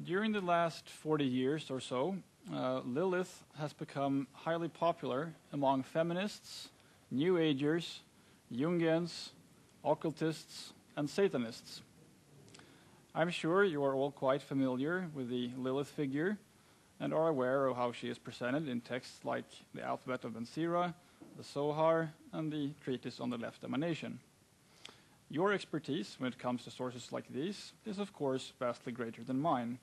During the last 40 years or so, Lilith has become highly popular among feminists, New Agers, Jungians, occultists, and Satanists. I'm sure you are all quite familiar with the Lilith figure and are aware of how she is presented in texts like the Alphabet of Ben Sira, the Zohar, and the Treatise on the Left Emanation. Your expertise when it comes to sources like these is of course vastly greater than mine,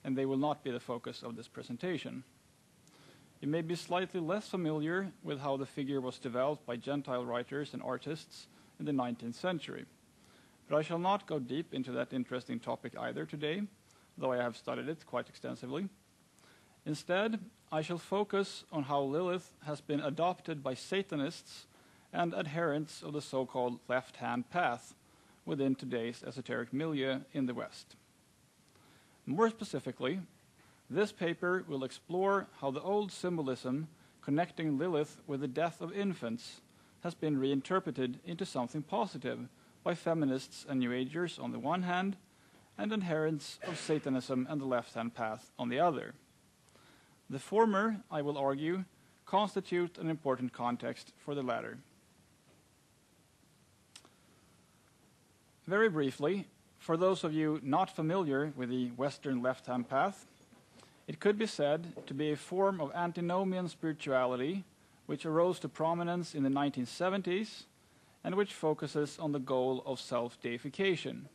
and they will not be the focus of this presentation. You may be slightly less familiar with how the figure was developed by Gentile writers and artists in the 19th century, but I shall not go deep into that interesting topic either today, though I have studied it quite extensively. Instead, I shall focus on how Lilith has been adopted by Satanists and adherents of the so-called left-hand path within today's esoteric milieu in the West. More specifically, this paper will explore how the old symbolism connecting Lilith with the death of infants has been reinterpreted into something positive by feminists and New Agers on the one hand, and adherents of Satanism and the left-hand path on the other. The former, I will argue, constitute an important context for the latter. Very briefly, for those of you not familiar with the Western left-hand path, it could be said to be a form of antinomian spirituality which arose to prominence in the 1970s and which focuses on the goal of self-deification.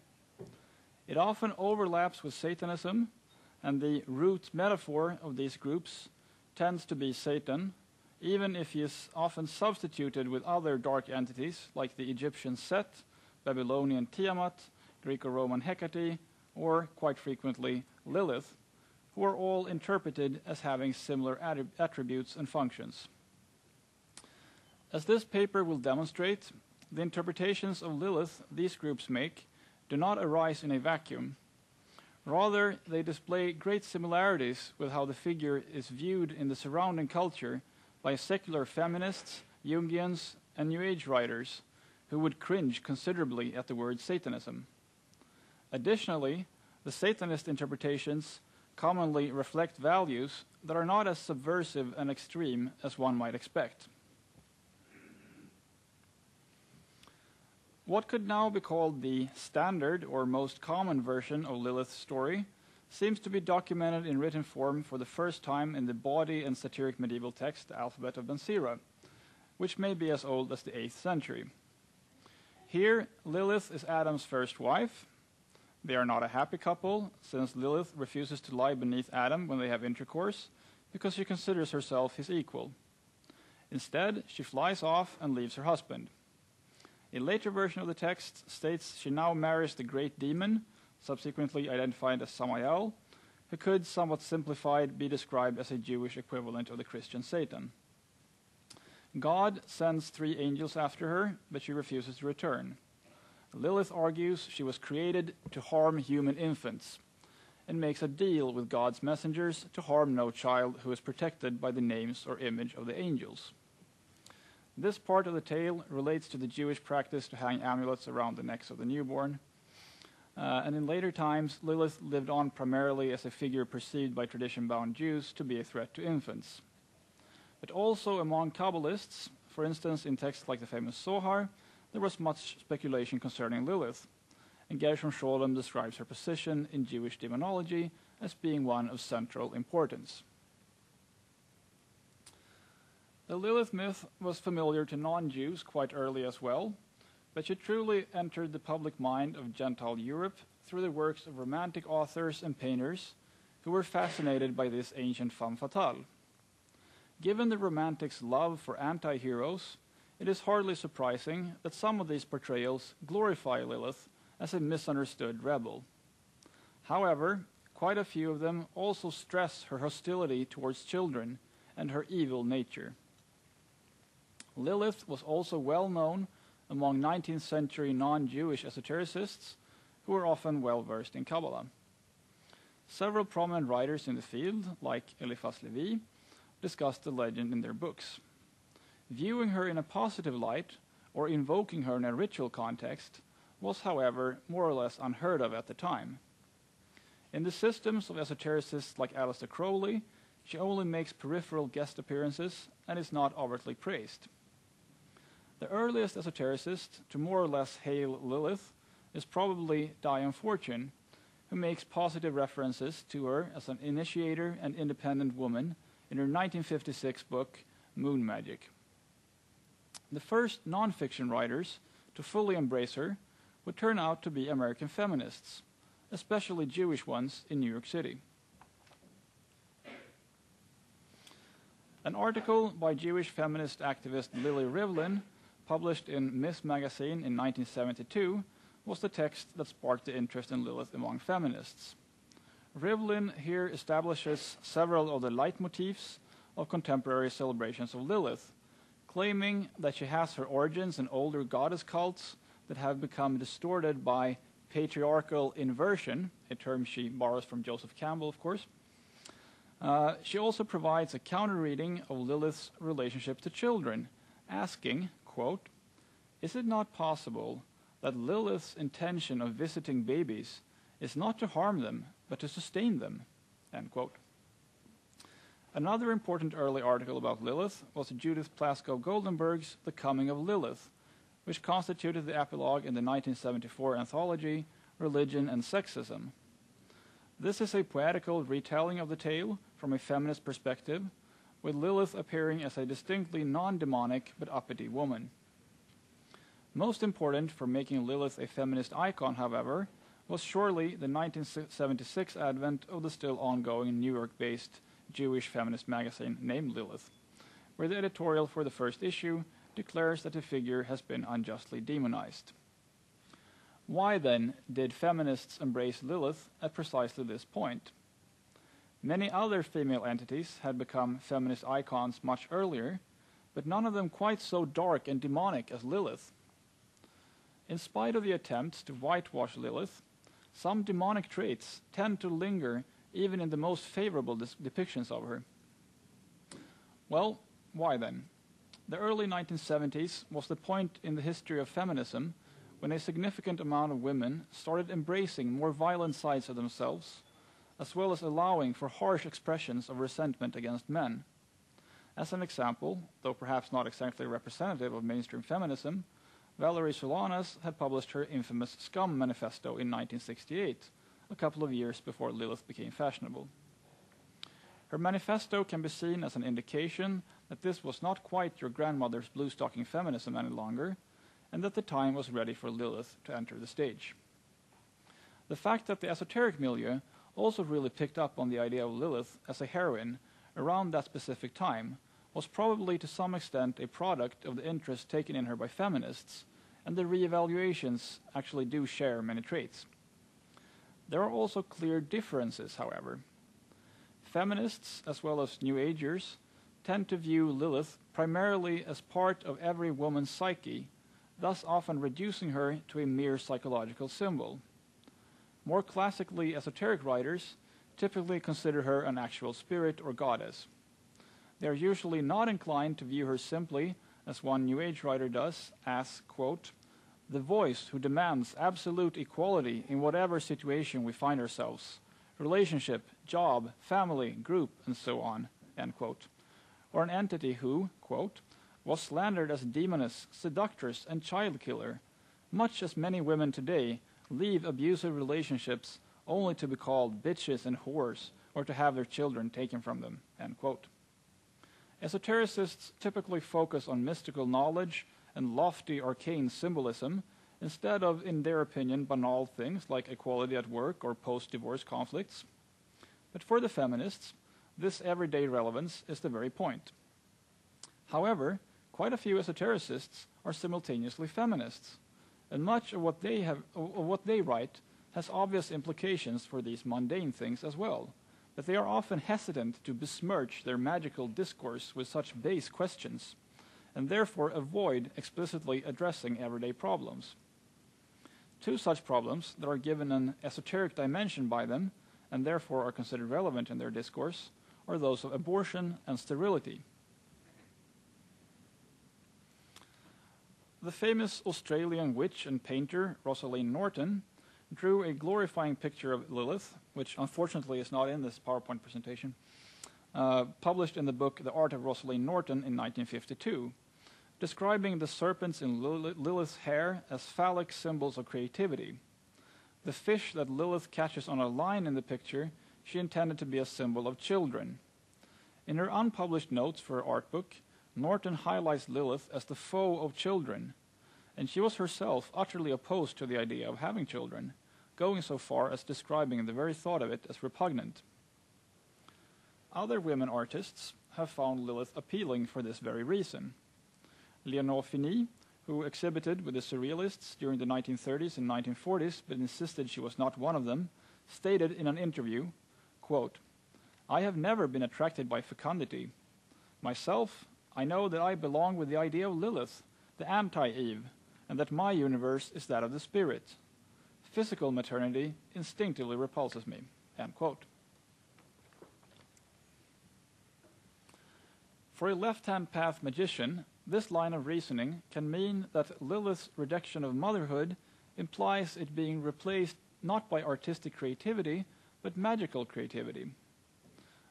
It often overlaps with Satanism, and the root metaphor of these groups tends to be Satan, even if he is often substituted with other dark entities like the Egyptian Set, Babylonian Tiamat, Greco-Roman Hecate, or, quite frequently, Lilith, who are all interpreted as having similar attributes and functions. As this paper will demonstrate, the interpretations of Lilith these groups make do not arise in a vacuum. Rather, they display great similarities with how the figure is viewed in the surrounding culture by secular feminists, Jungians, and New Age writers, who would cringe considerably at the word Satanism. Additionally, the Satanist interpretations commonly reflect values that are not as subversive and extreme as one might expect. What could now be called the standard or most common version of Lilith's story seems to be documented in written form for the first time in the bawdy and satiric medieval text, the Alphabet of Ben Sira, which may be as old as the 8th century. Here, Lilith is Adam's first wife. They are not a happy couple, since Lilith refuses to lie beneath Adam when they have intercourse, because she considers herself his equal. Instead, she flies off and leaves her husband. A later version of the text states she now marries the great demon, subsequently identified as Samael, who could, somewhat simplified, be described as a Jewish equivalent of the Christian Satan. God sends 3 angels after her, but she refuses to return. Lilith argues she was created to harm human infants, and makes a deal with God's messengers to harm no child who is protected by the names or image of the angels. This part of the tale relates to the Jewish practice to hang amulets around the necks of the newborn. And in later times, Lilith lived on primarily as a figure perceived by tradition-bound Jews to be a threat to infants. But also among Kabbalists, for instance in texts like the famous Zohar, there was much speculation concerning Lilith, and Gershom Scholem describes her position in Jewish demonology as being one of central importance. The Lilith myth was familiar to non-Jews quite early as well, but she truly entered the public mind of Gentile Europe through the works of Romantic authors and painters who were fascinated by this ancient femme fatale. Given the Romantics' love for anti-heroes, it is hardly surprising that some of these portrayals glorify Lilith as a misunderstood rebel. However, quite a few of them also stress her hostility towards children and her evil nature. Lilith was also well known among 19th century non-Jewish esotericists who were often well versed in Kabbalah. Several prominent writers in the field, like Eliphas Levi, discussed the legend in their books. Viewing her in a positive light, or invoking her in a ritual context, was, however, more or less unheard of at the time. In the systems of esotericists like Aleister Crowley, she only makes peripheral guest appearances and is not overtly praised. The earliest esotericist to more or less hail Lilith is probably Diane Fortune, who makes positive references to her as an initiator and independent woman in her 1956 book, Moon Magic. The first non-fiction writers to fully embrace her would turn out to be American feminists, especially Jewish ones in New York City. An article by Jewish feminist activist Lily Rivlin, published in Ms. magazine in 1972, was the text that sparked the interest in Lilith among feminists. Rivlin here establishes several of the leitmotifs of contemporary celebrations of Lilith, claiming that she has her origins in older goddess cults that have become distorted by patriarchal inversion, a term she borrows from Joseph Campbell, of course. She also provides a counter-reading of Lilith's relationship to children, asking, quote, "Is it not possible that Lilith's intention of visiting babies is not to harm them, but to sustain them?" End quote. Another important early article about Lilith was Judith Plaskow Goldenberg's The Coming of Lilith, which constituted the epilogue in the 1974 anthology Religion and Sexism. This is a poetical retelling of the tale from a feminist perspective, with Lilith appearing as a distinctly non-demonic but uppity woman. Most important for making Lilith a feminist icon, however, was surely the 1976 advent of the still ongoing New York-based Jewish feminist magazine named Lilith, where the editorial for the first issue declares that the figure has been unjustly demonized. Why, then, did feminists embrace Lilith at precisely this point? Many other female entities had become feminist icons much earlier, but none of them quite so dark and demonic as Lilith. In spite of the attempts to whitewash Lilith, some demonic traits tend to linger even in the most favorable depictions of her. Well, why then? The early 1970s was the point in the history of feminism when a significant amount of women started embracing more violent sides of themselves, as well as allowing for harsh expressions of resentment against men. As an example, though perhaps not exactly representative of mainstream feminism, Valerie Solanas had published her infamous Scum Manifesto in 1968, a couple of years before Lilith became fashionable. Her manifesto can be seen as an indication that this was not quite your grandmother's blue-stocking feminism any longer, and that the time was ready for Lilith to enter the stage. The fact that the esoteric milieu also really picked up on the idea of Lilith as a heroine around that specific time was probably to some extent a product of the interest taken in her by feminists, and the re-evaluations actually do share many traits. There are also clear differences, however. Feminists, as well as New Agers, tend to view Lilith primarily as part of every woman's psyche, thus often reducing her to a mere psychological symbol. More classically esoteric writers typically consider her an actual spirit or goddess. They are usually not inclined to view her simply, as one New Age writer does, as, quote, "the voice who demands absolute equality in whatever situation we find ourselves, relationship, job, family, group, and so on," end quote. Or an entity who, quote, "was slandered as demoness, seductress, and child killer, much as many women today leave abusive relationships only to be called bitches and whores or to have their children taken from them," end quote. Esotericists typically focus on mystical knowledge and lofty arcane symbolism instead of, in their opinion, banal things like equality at work or post-divorce conflicts. But for the feminists, this everyday relevance is the very point. However, quite a few esotericists are simultaneously feminists, and much of what they write has obvious implications for these mundane things as well, but they are often hesitant to besmirch their magical discourse with such base questions, and therefore avoid explicitly addressing everyday problems. Two such problems that are given an esoteric dimension by them, and therefore are considered relevant in their discourse, are those of abortion and sterility. The famous Australian witch and painter Rosalind Norton drew a glorifying picture of Lilith, which unfortunately is not in this PowerPoint presentation, published in the book The Art of Rosalind Norton in 1952, describing the serpents in Lilith's hair as phallic symbols of creativity. The fish that Lilith catches on a line in the picture she intended to be a symbol of children. In her unpublished notes for her art book, Norton highlights Lilith as the foe of children, and she was herself utterly opposed to the idea of having children, going so far as describing the very thought of it as repugnant. Other women artists have found Lilith appealing for this very reason. Léonore Fini, who exhibited with the Surrealists during the 1930s and 1940s but insisted she was not one of them, stated in an interview, quote, "I have never been attracted by fecundity. Myself, I know that I belong with the idea of Lilith, the anti-Eve, and that my universe is that of the spirit. Physical maternity instinctively repulses me." End quote. For a left-hand path magician, this line of reasoning can mean that Lilith's rejection of motherhood implies it being replaced not by artistic creativity, but magical creativity.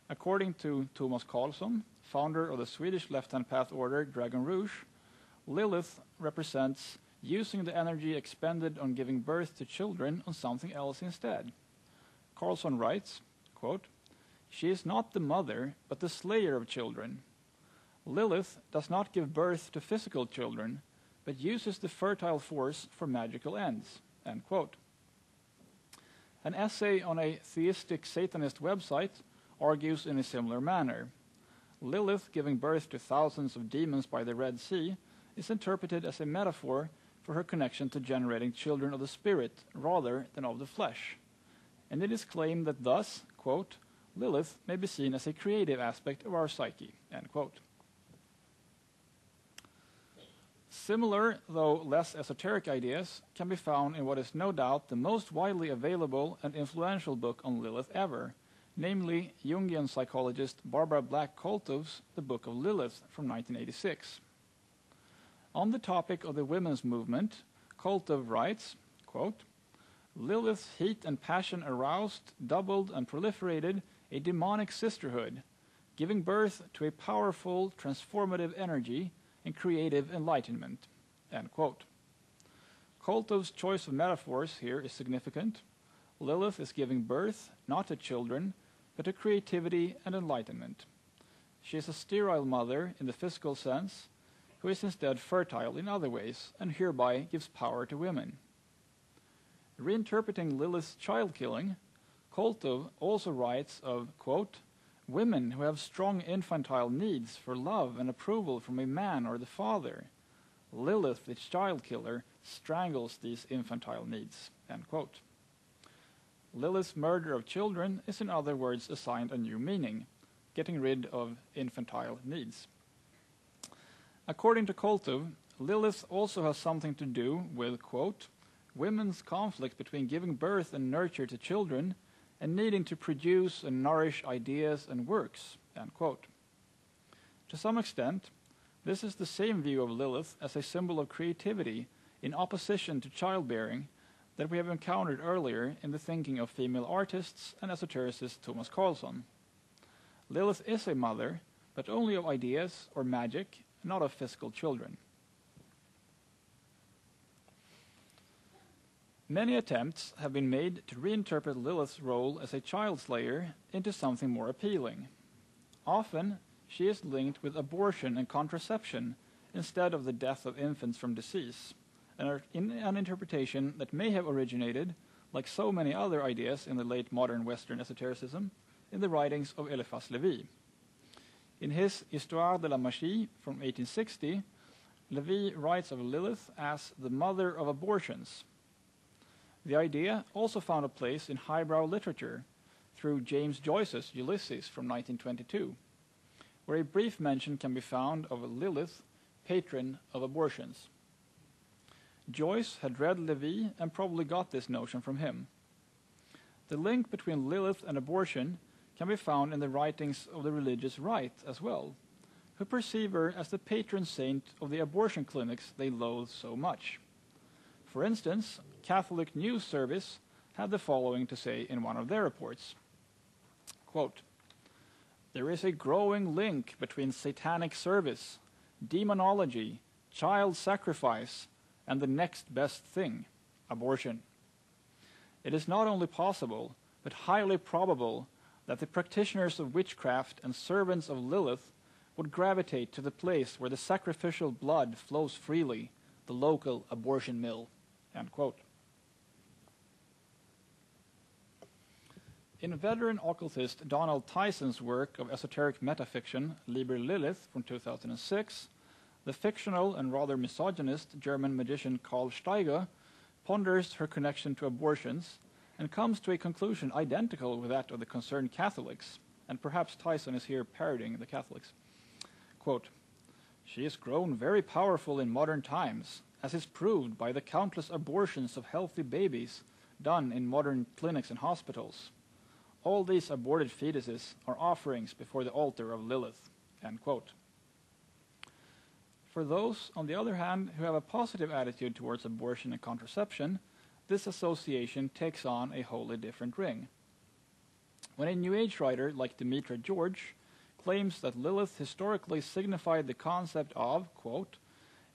According to Thomas Karlsson, founder of the Swedish left-hand path order Dragon Rouge, Lilith represents using the energy expended on giving birth to children on something else instead. Karlsson writes, quote, "She is not the mother, but the slayer of children. Lilith does not give birth to physical children, but uses the fertile force for magical ends." End quote. An essay on a theistic Satanist website argues in a similar manner. Lilith giving birth to thousands of demons by the Red Sea is interpreted as a metaphor for her connection to generating children of the spirit rather than of the flesh. And it is claimed that thus, quote, Lilith may be seen as a creative aspect of our psyche, end quote. Similar, though less esoteric ideas can be found in what is no doubt the most widely available and influential book on Lilith ever, namely Jungian psychologist Barbara Black-Koltov's The Book of Lilith from 1986. On the topic of the women's movement, Koltov writes, quote, "Lilith's heat and passion aroused, doubled, and proliferated a demonic sisterhood, giving birth to a powerful, transformative energy and creative enlightenment." End quote. Koltov's choice of metaphors here is significant. Lilith is giving birth not to children, but to creativity and enlightenment. She is a sterile mother in the physical sense, who is instead fertile in other ways, and hereby gives power to women. Reinterpreting Lilith's child-killing, Koltov also writes of, quote, "women who have strong infantile needs for love and approval from a man or the father. Lilith, the child-killer, strangles these infantile needs." End quote. Lilith's murder of children is in other words assigned a new meaning, getting rid of infantile needs. According to Koltov, Lilith also has something to do with, quote, "women's conflict between giving birth and nurture to children and needing to produce and nourish ideas and works," end quote. To some extent, this is the same view of Lilith as a symbol of creativity in opposition to childbearing that we have encountered earlier in the thinking of female artists and esotericist Thomas Karlsson. Lilith is a mother, but only of ideas or magic, not of physical children. Many attempts have been made to reinterpret Lilith's role as a child slayer into something more appealing. Often, she is linked with abortion and contraception instead of the death of infants from disease, and in an interpretation that may have originated, like so many other ideas in the late modern Western esotericism, in the writings of Eliphas Levi. In his Histoire de la Magie from 1860, Levi writes of Lilith as the mother of abortions. The idea also found a place in highbrow literature through James Joyce's Ulysses from 1922, where a brief mention can be found of Lilith, patron of abortions. Joyce had read Levi and probably got this notion from him. The link between Lilith and abortion can be found in the writings of the religious right as well, who perceive her as the patron saint of the abortion clinics they loathe so much. For instance, Catholic News Service had the following to say in one of their reports. Quote, "There is a growing link between satanic service, demonology, child sacrifice, and the next best thing, abortion. It is not only possible, but highly probable that the practitioners of witchcraft and servants of Lilith would gravitate to the place where the sacrificial blood flows freely, the local abortion mill." End quote. In veteran occultist Donald Tyson's work of esoteric metafiction, Liber Lilith, from 2006, the fictional and rather misogynist German magician Karl Steiger ponders her connection to abortions and comes to a conclusion identical with that of the concerned Catholics, and perhaps Tyson is here parodying the Catholics. Quote, "She has grown very powerful in modern times, as is proved by the countless abortions of healthy babies done in modern clinics and hospitals. All these aborted fetuses are offerings before the altar of Lilith." End quote. For those, on the other hand, who have a positive attitude towards abortion and contraception, this association takes on a wholly different ring. When a New Age writer like Demetra George claims that Lilith historically signified the concept of, quote,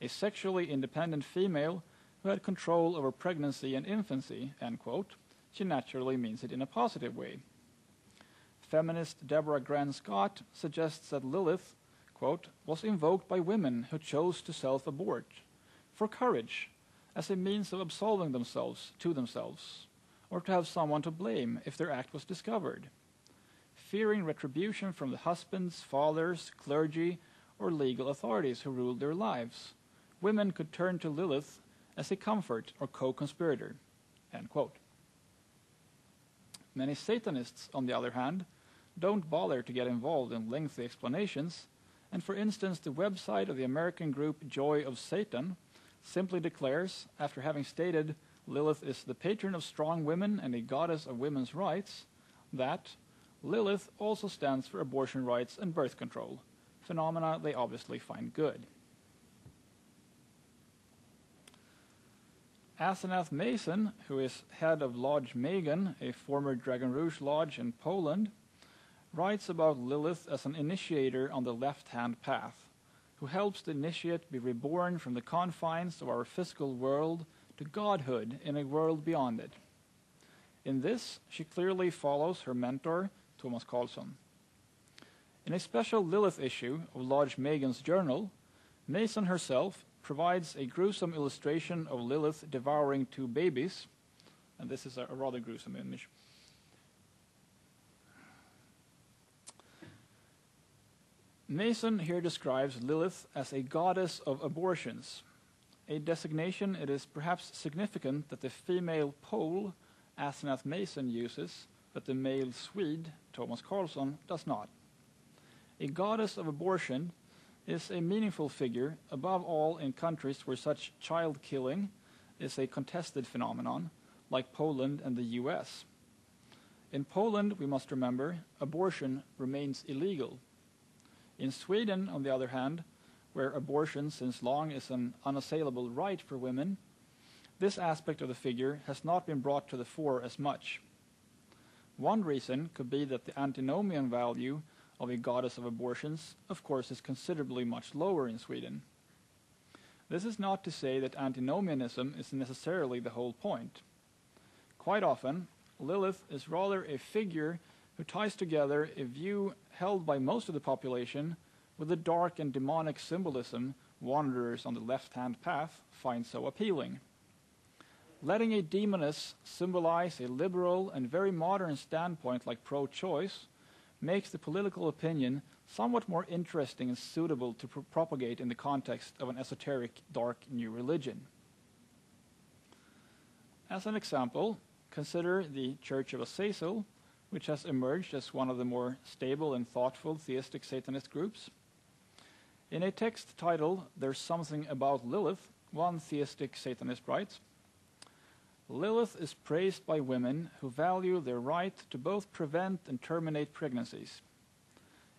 "a sexually independent female who had control over pregnancy and infancy," end quote, she naturally means it in a positive way. Feminist Deborah Gran Scott suggests that Lilith, quote, "was invoked by women who chose to self-abort, for courage, as a means of absolving themselves to themselves, or to have someone to blame if their act was discovered. Fearing retribution from the husbands, fathers, clergy, or legal authorities who ruled their lives, women could turn to Lilith as a comfort or co-conspirator." End quote. Many Satanists, on the other hand, don't bother to get involved in lengthy explanations, and for instance, the website of the American group Joy of Satan simply declares, after having stated Lilith is the patron of strong women and a goddess of women's rights, that Lilith also stands for abortion rights and birth control, phenomena they obviously find good. Asenath Mason, who is head of Lodge Megan, a former Dragon Rouge lodge in Poland, writes about Lilith as an initiator on the left-hand path, who helps the initiate be reborn from the confines of our physical world to godhood in a world beyond it. In this, she clearly follows her mentor, Thomas Karlsson. In a special Lilith issue of Lodge Megan's journal, Mason herself provides a gruesome illustration of Lilith devouring 2 babies, and this is a rather gruesome image. Mason here describes Lilith as a goddess of abortions, a designation it is perhaps significant that the female Pole, Asenath Mason, uses, but the male Swede, Thomas Karlsson, does not. A goddess of abortion is a meaningful figure, above all in countries where such child killing is a contested phenomenon, like Poland and the US. In Poland, we must remember, abortion remains illegal. In Sweden, on the other hand, where abortion since long is an unassailable right for women, this aspect of the figure has not been brought to the fore as much. One reason could be that the antinomian value of a goddess of abortions, of course, is considerably much lower in Sweden. This is not to say that antinomianism is necessarily the whole point. Quite often, Lilith is rather a figure who ties together a view held by most of the population with the dark and demonic symbolism wanderers on the left-hand path find so appealing. Letting a demoness symbolize a liberal and very modern standpoint like pro-choice makes the political opinion somewhat more interesting and suitable to propagate in the context of an esoteric, dark new religion. As an example, consider the Church of Azazel, which has emerged as one of the more stable and thoughtful theistic Satanist groups. In a text titled "There's Something About Lilith," one theistic Satanist writes, Lilith is praised by women who value their right to both prevent and terminate pregnancies.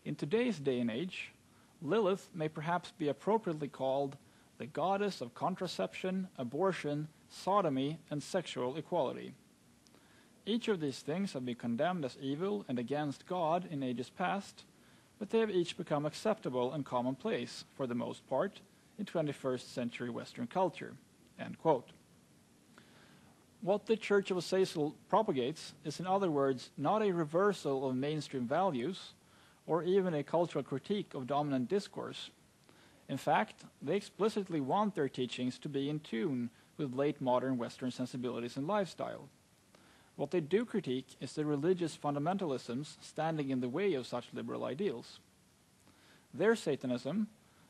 In today's day and age, Lilith may perhaps be appropriately called the goddess of contraception, abortion, sodomy, and sexual equality. Each of these things have been condemned as evil and against God in ages past, but they have each become acceptable and commonplace, for the most part, in 21st century Western culture." End quote. What the Church of Azazel propagates is, in other words, not a reversal of mainstream values or even a cultural critique of dominant discourse. In fact, they explicitly want their teachings to be in tune with late modern Western sensibilities and lifestyle. What they do critique is the religious fundamentalisms standing in the way of such liberal ideals. Their Satanism,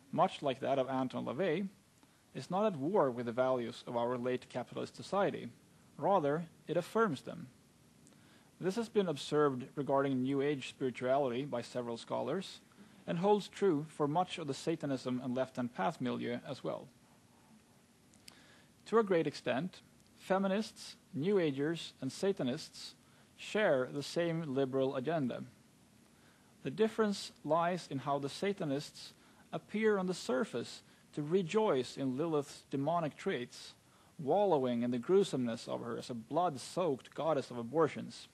much like that of Anton LaVey, is not at war with the values of our late capitalist society. Rather, it affirms them. This has been observed regarding New Age spirituality by several scholars, and holds true for much of the Satanism and left-hand path milieu as well. To a great extent, feminists, New Agers, and Satanists share the same liberal agenda. The difference lies in how the Satanists appear on the surface to rejoice in Lilith's demonic traits, wallowing in the gruesomeness of her as a blood-soaked goddess of abortions.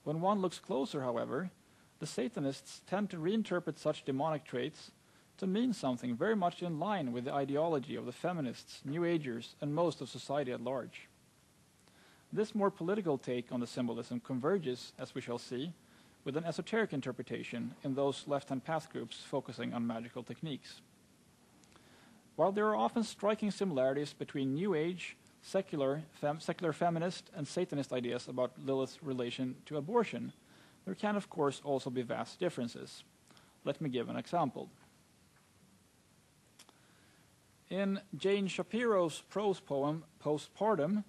When one looks closer, however, the Satanists tend to reinterpret such demonic traits to mean something very much in line with the ideology of the feminists, New Agers, and most of society at large. This more political take on the symbolism converges, as we shall see, with an esoteric interpretation in those left-hand path groups focusing on magical techniques. While there are often striking similarities between New Age, secular feminist, and Satanist ideas about Lilith's relation to abortion, there can of course also be vast differences. Let me give an example. In Jane Shapiro's prose poem, Postpartum,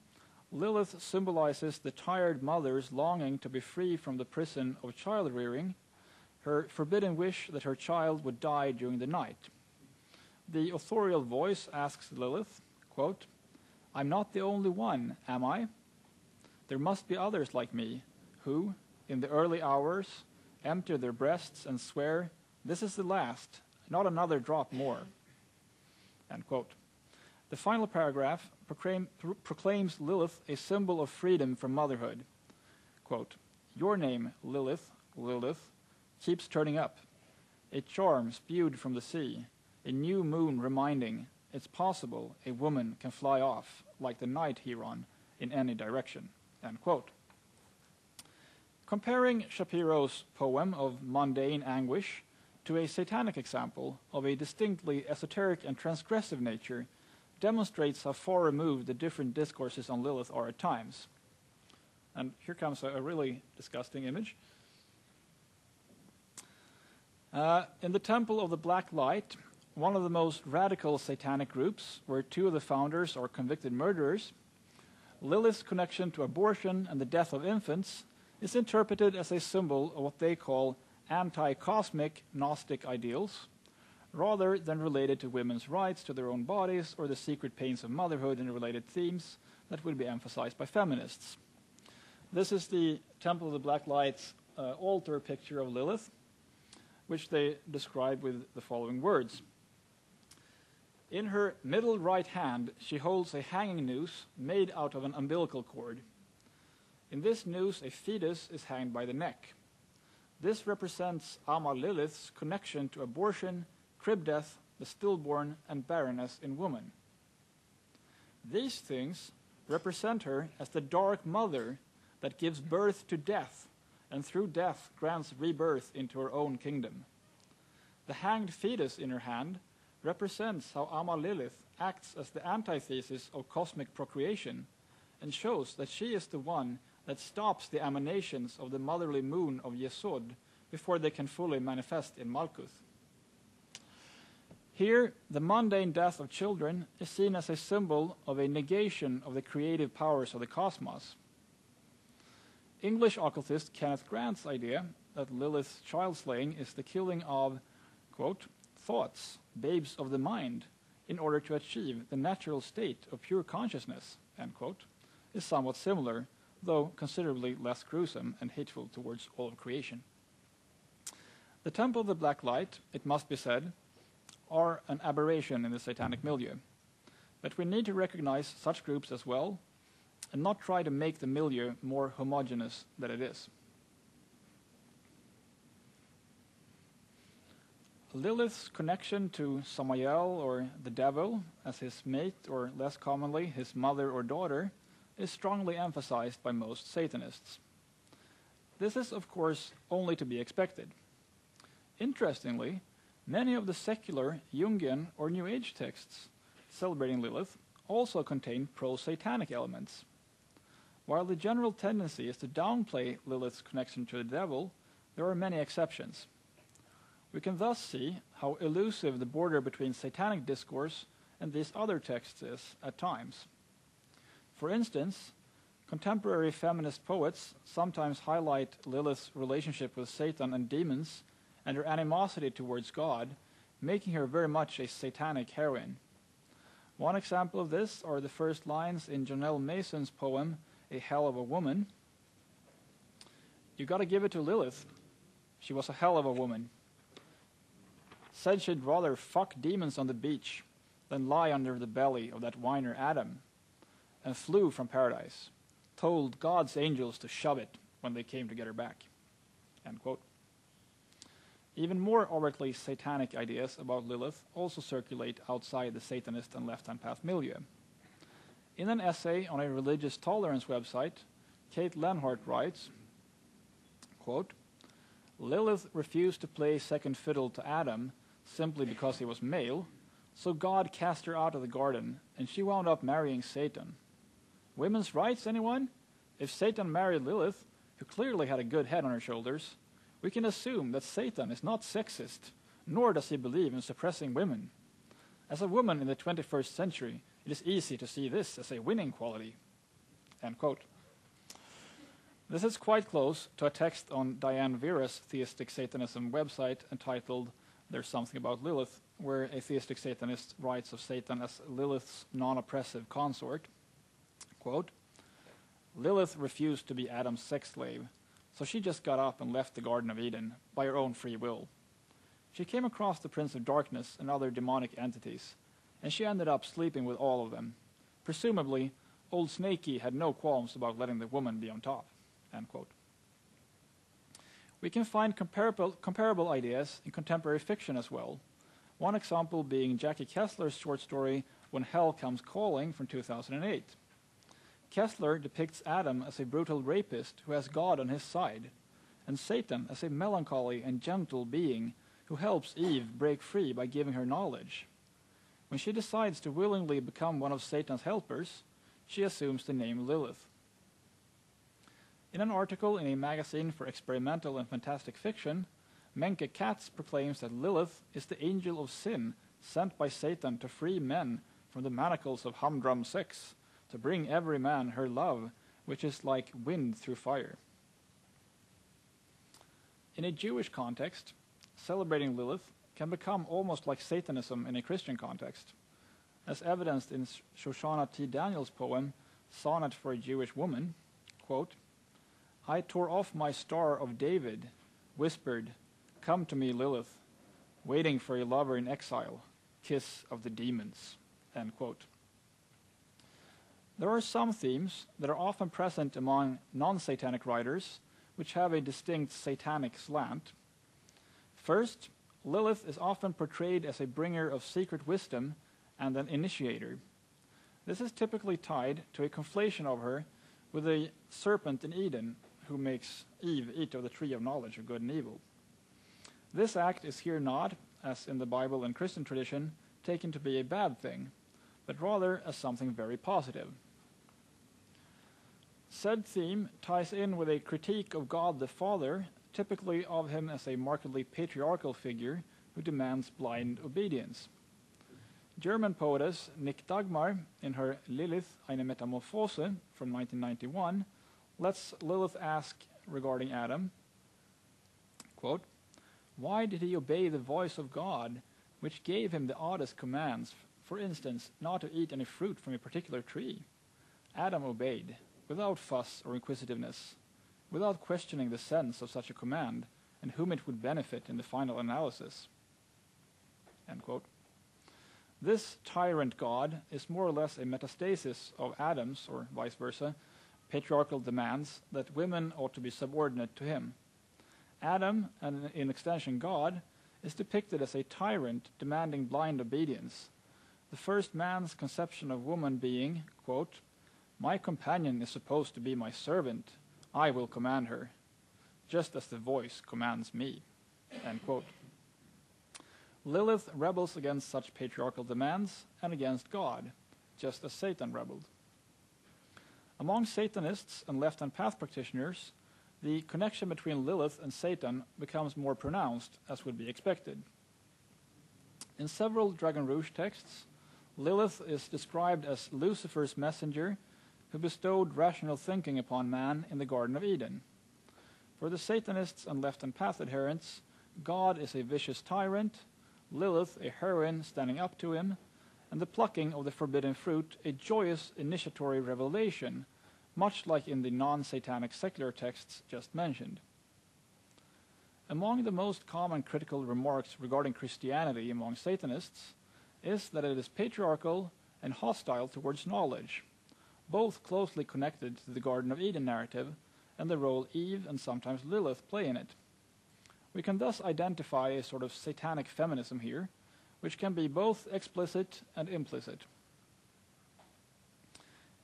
Lilith symbolizes the tired mother's longing to be free from the prison of child-rearing, her forbidden wish that her child would die during the night. The authorial voice asks Lilith, quote, "I'm not the only one, am I? There must be others like me, who, in the early hours, empty their breasts and swear, 'This is the last, not another drop more.'" End quote. The final paragraph proclaims Lilith a symbol of freedom from motherhood. Quote, "Your name, Lilith, Lilith, keeps turning up. A charm spewed from the sea, a new moon reminding it's possible a woman can fly off like the night heron in any direction." End quote. Comparing Shapiro's poem of mundane anguish to a satanic example of a distinctly esoteric and transgressive nature demonstrates how far removed the different discourses on Lilith are at times. And here comes a really disgusting image. In the Temple of the Black Light, one of the most radical satanic groups, where two of the founders are convicted murderers, Lilith's connection to abortion and the death of infants is interpreted as a symbol of what they call anti-cosmic Gnostic ideals, rather than related to women's rights to their own bodies or the secret pains of motherhood and related themes that would be emphasized by feminists. This is the Temple of the Black Light's altar picture of Lilith, which they describe with the following words. In her middle right hand, she holds a hanging noose made out of an umbilical cord. In this noose, a fetus is hanged by the neck. This represents Ama Lilith's connection to abortion, crib death, the stillborn, and barrenness in woman. These things represent her as the dark mother that gives birth to death, and through death grants rebirth into her own kingdom. The hanged fetus in her hand represents how Ama Lilith acts as the antithesis of cosmic procreation, and shows that she is the one that stops the emanations of the motherly moon of Yesod before they can fully manifest in Malkuth. Here, the mundane death of children is seen as a symbol of a negation of the creative powers of the cosmos. English occultist Kenneth Grant's idea that Lilith's child slaying is the killing of, quote, thoughts, babes of the mind, in order to achieve the natural state of pure consciousness, end quote, is somewhat similar, though considerably less gruesome and hateful towards all of creation. The Temple of the Black Light, it must be said, are an aberration in the satanic milieu. But we need to recognize such groups as well, and not try to make the milieu more homogeneous than it is. Lilith's connection to Samael, or the devil, as his mate, or less commonly, his mother or daughter, is strongly emphasized by most Satanists. This is, of course, only to be expected. Interestingly, many of the secular, Jungian, or New Age texts celebrating Lilith also contain pro-satanic elements. While the general tendency is to downplay Lilith's connection to the devil, there are many exceptions. We can thus see how elusive the border between satanic discourse and these other texts is at times. For instance, contemporary feminist poets sometimes highlight Lilith's relationship with Satan and demons and her animosity towards God, making her very much a satanic heroine. One example of this are the first lines in Janelle Mason's poem, A Hell of a Woman. "You gotta give it to Lilith. She was a hell of a woman. Said she'd rather fuck demons on the beach than lie under the belly of that whiner Adam, and flew from paradise. Told God's angels to shove it when they came to get her back." End quote. Even more overtly satanic ideas about Lilith also circulate outside the Satanist and left-hand path milieu. In an essay on a religious tolerance website, Kate Lenhart writes, quote, "Lilith refused to play second fiddle to Adam simply because he was male, so God cast her out of the garden, and she wound up marrying Satan. Women's rights, anyone? If Satan married Lilith, who clearly had a good head on her shoulders, we can assume that Satan is not sexist, nor does he believe in suppressing women. As a woman in the 21st century, it is easy to see this as a winning quality." End quote. This is quite close to a text on Diane Vera's theistic Satanism website entitled "There's Something About Lilith," where a theistic Satanist writes of Satan as Lilith's non-oppressive consort. Quote, "Lilith refused to be Adam's sex slave, so she just got up and left the Garden of Eden by her own free will. She came across the Prince of Darkness and other demonic entities, and she ended up sleeping with all of them. Presumably, old Snakey had no qualms about letting the woman be on top." End quote. We can find comparable ideas in contemporary fiction as well. One example being Jackie Kessler's short story When Hell Comes Calling from 2008. Kessler depicts Adam as a brutal rapist who has God on his side, and Satan as a melancholy and gentle being who helps Eve break free by giving her knowledge. When she decides to willingly become one of Satan's helpers, she assumes the name Lilith. In an article in a magazine for experimental and fantastic fiction, Menke Katz proclaims that Lilith is the angel of sin sent by Satan to free men from the manacles of humdrum sex, to bring every man her love, which is like wind through fire. In a Jewish context, celebrating Lilith can become almost like Satanism in a Christian context, as evidenced in Shoshana T. Daniels' poem, Sonnet for a Jewish Woman, quote, "I tore off my Star of David, whispered, 'Come to me, Lilith,' waiting for a lover in exile, kiss of the demons." End quote. There are some themes that are often present among non-satanic writers which have a distinct satanic slant. First, Lilith is often portrayed as a bringer of secret wisdom and an initiator. This is typically tied to a conflation of her with a serpent in Eden who makes Eve eat of the tree of knowledge of good and evil. This act is here not, as in the Bible and Christian tradition, taken to be a bad thing, but rather as something very positive. Said theme ties in with a critique of God the Father, typically of him as a markedly patriarchal figure who demands blind obedience. German poetess Nick Dagmar, in her Lilith, eine Metamorphose from 1991, lets Lilith ask regarding Adam, quote, "Why did he obey the voice of God, which gave him the oddest commands, for instance, not to eat any fruit from a particular tree? Adam obeyed, without fuss or inquisitiveness, without questioning the sense of such a command and whom it would benefit in the final analysis. End quote. This tyrant God is more or less a metastasis of Adam's, or vice versa, patriarchal demands that women ought to be subordinate to him. Adam, and in extension God, is depicted as a tyrant demanding blind obedience, the first man's conception of woman being, quote, "My companion is supposed to be my servant. I will command her, just as the voice commands me." End quote. Lilith rebels against such patriarchal demands and against God, just as Satan rebelled. Among Satanists and left-hand path practitioners, the connection between Lilith and Satan becomes more pronounced, as would be expected. In several Dragon Rouge texts, Lilith is described as Lucifer's messenger who bestowed rational thinking upon man in the Garden of Eden. For the Satanists and left-hand path adherents, God is a vicious tyrant, Lilith a heroine standing up to him, and the plucking of the forbidden fruit a joyous initiatory revelation, much like in the non-satanic secular texts just mentioned. Among the most common critical remarks regarding Christianity among Satanists is that it is patriarchal and hostile towards knowledge, both closely connected to the Garden of Eden narrative and the role Eve and sometimes Lilith play in it. We can thus identify a sort of satanic feminism here, which can be both explicit and implicit.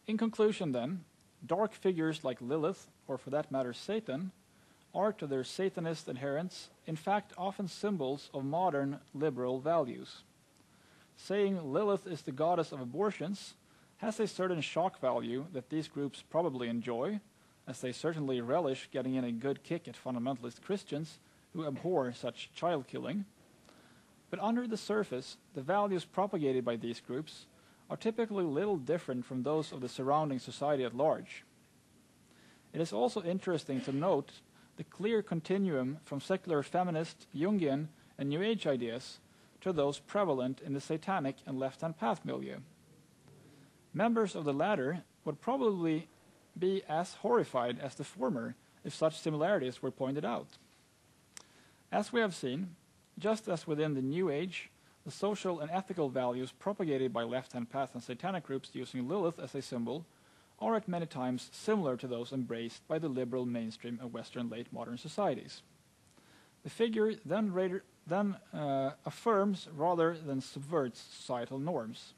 In conclusion, then, dark figures like Lilith, or for that matter Satan, are to their Satanist adherents in fact often symbols of modern liberal values. Saying Lilith is the goddess of abortions has a certain shock value that these groups probably enjoy, as they certainly relish getting in a good kick at fundamentalist Christians who abhor such child killing. But under the surface, the values propagated by these groups are typically little different from those of the surrounding society at large. It is also interesting to note the clear continuum from secular feminist, Jungian, and New Age ideas to those prevalent in the satanic and left-hand path milieu. Members of the latter would probably be as horrified as the former if such similarities were pointed out. As we have seen, just as within the New Age, the social and ethical values propagated by left-hand path and satanic groups using Lilith as a symbol are at many times similar to those embraced by the liberal mainstream of Western late modern societies. The figure then affirms rather than subverts societal norms.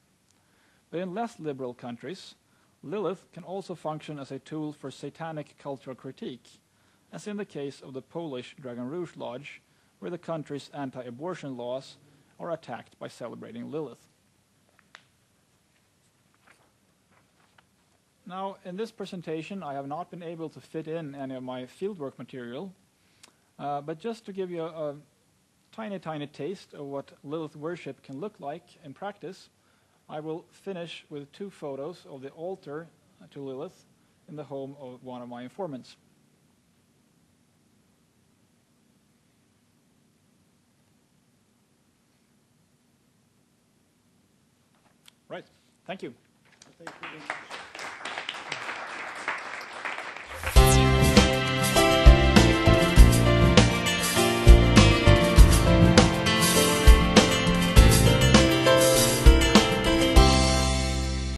But in less liberal countries, Lilith can also function as a tool for satanic cultural critique, as in the case of the Polish Dragon Rouge Lodge, where the country's anti-abortion laws are attacked by celebrating Lilith. Now, in this presentation, I have not been able to fit in any of my fieldwork material, but just to give you a tiny taste of what Lilith worship can look like in practice, I will finish with 2 photos of the altar to Lilith in the home of one of my informants. Right. Thank you. Thank you.